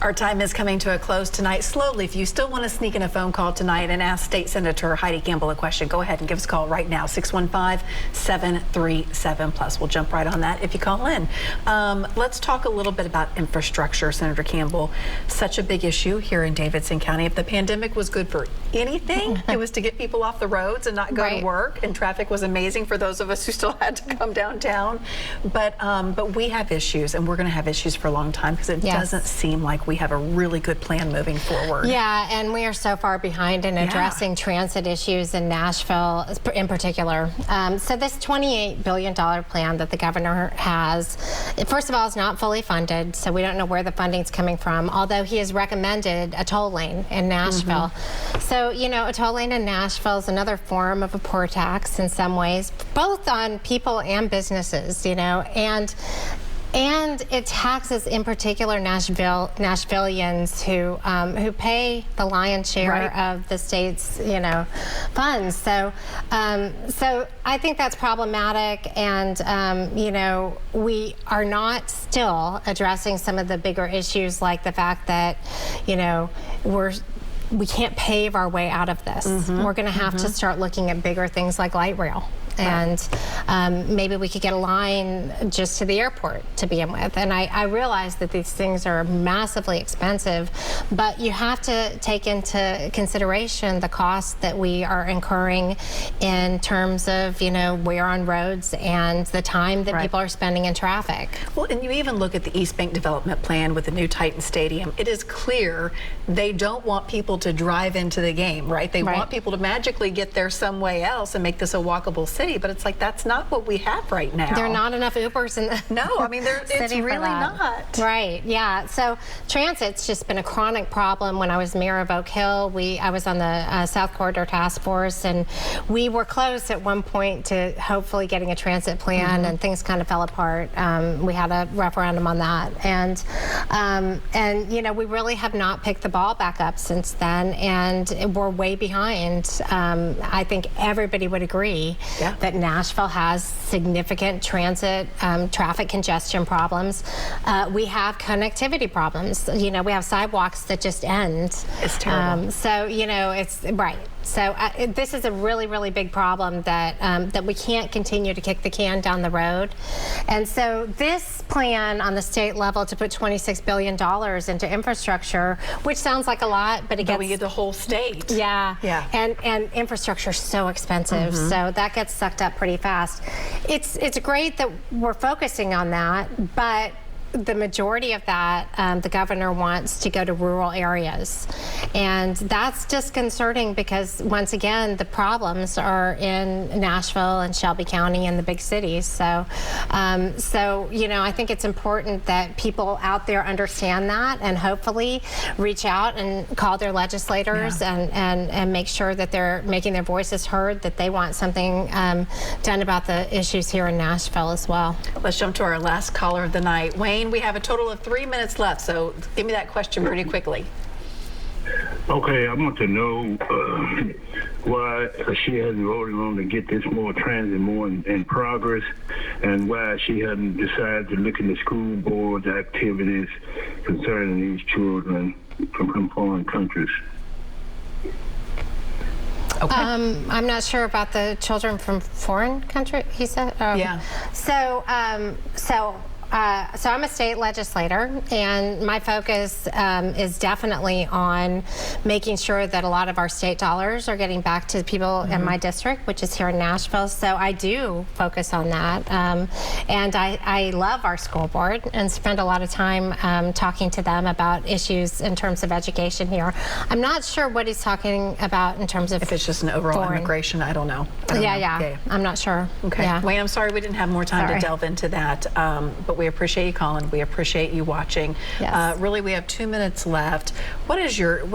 Our time is coming to a close tonight. Slowly, if you still want to sneak in a phone call tonight and ask State Senator Heidi Campbell a question, go ahead and give us a call right now, 615-737+. We'll jump right on that if you call in. Let's talk a little bit about infrastructure, Senator Campbell. Such a big issue here in Davidson County. If the pandemic was good for anything, it was to get people off the roads and not go to work, and traffic was amazing for those of us who still had to come downtown. But we have issues, and we're going to have issues for a long time because it doesn't seem like we have a really good plan moving forward. Yeah, and we are so far behind in addressing transit issues in Nashville in particular. So this $28 billion plan that the governor has, first of all, is not fully funded, so we don't know where the funding's coming from, although he has recommended a toll lane in Nashville. So, you know, a toll lane in Nashville is another form of a poor tax in some ways, both on people and businesses, you know, and it taxes, in particular, Nashvillians who pay the lion's share of the state's, you know, funds. So, so I think that's problematic, and you know, we are not still addressing some of the bigger issues, like the fact that, you know, we can't pave our way out of this. We're going to have to start looking at bigger things like light rail. And maybe we could get a line just to the airport to begin with. And I realize that these things are massively expensive, but you have to take into consideration the cost that we are incurring in terms of, you know, wear on roads and the time that people are spending in traffic. Well, and you even look at the East Bank Development Plan with the new Titan Stadium. It is clear they don't want people to drive into the game, right? They want people to magically get there some way else and make this a walkable city. But it's like, that's not what we have right now. There are not enough Ubers in the I mean, it's really not. Right, yeah. So transit's just been a chronic problem. When I was mayor of Oak Hill, I was on the South Corridor Task Force, and we were close at one point to hopefully getting a transit plan, and things kind of fell apart. We had a referendum on that, and you know, we really have not picked the ball back up since then, and we're way behind. I think everybody would agree that Nashville has significant transit traffic congestion problems. We have connectivity problems. You know, we have sidewalks that just end. It's terrible. So, you know, it's So this is a really, really big problem that that we can't continue to kick the can down the road. And so this plan on the state level to put $26 billion into infrastructure, which sounds like a lot, but we get the whole state. Yeah. And infrastructure is so expensive, so that gets sucked up pretty fast. It's great that we're focusing on that, but the majority of that, the governor wants to go to rural areas. And that's disconcerting because, once again, the problems are in Nashville and Shelby County and the big cities. So, you know, I think it's important that people out there understand that and hopefully reach out and call their legislators and make sure that they're making their voices heard, that they want something done about the issues here in Nashville as well. Let's jump to our last caller of the night. Wayne, we have a total of 3 minutes left, so give me that question pretty quickly. Okay, I want to know why she hasn't voted on to get this more transit more in progress, and why she hasn't decided to look into school board activities concerning these children from foreign countries. Okay. I'm not sure about the children from foreign country, he said. So I'm a state legislator, and my focus is definitely on making sure that a lot of our state dollars are getting back to the people in my district, which is here in Nashville. So I do focus on that. And I love our school board and spend a lot of time talking to them about issues in terms of education here. I'm not sure what he's talking about in terms of if it's just an overall immigration, I don't know. Okay. I'm not sure. Okay. Yeah. Wayne, I'm sorry we didn't have more time to delve into that, but we appreciate you calling. We appreciate you watching. Yes. Really, we have 2 minutes left. What do you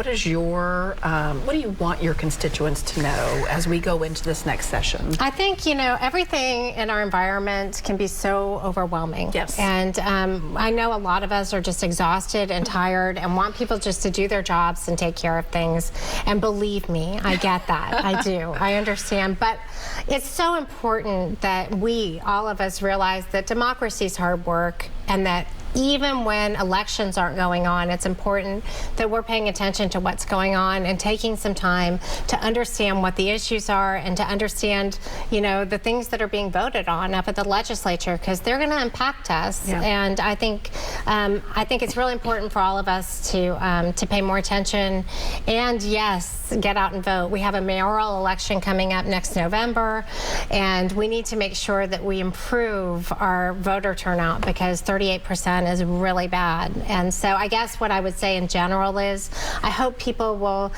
want your constituents to know as we go into this next session? I think, you know, everything in our environment can be so overwhelming. Yes. And I know a lot of us are just exhausted and tired and want people just to do their jobs and take care of things. And believe me, I get that. I do. I understand. But it's so important that we, all of us, realize that democracy is hard work and that even when elections aren't going on, it's important that we're paying attention to what's going on and taking some time to understand what the issues are and to understand, the things that are being voted on up at the legislature, because they're going to impact us. Yeah. And I think it's really important for all of us to pay more attention and, yes, get out and vote. We have a mayoral election coming up next November, and we need to make sure that we improve our voter turnout, because 38% is really bad. And so I guess what I would say in general is I hope people will,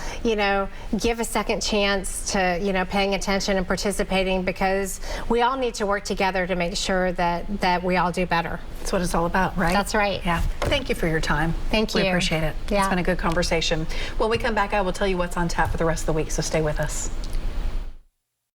give a second chance to, paying attention and participating, because we all need to work together to make sure that we all do better. That's what it's all about, right? That's right. Yeah. Thank you for your time. Thank you. We appreciate it. Yeah. It's been a good conversation. When we come back, I will tell you what's on tap for the rest of the week, so stay with us.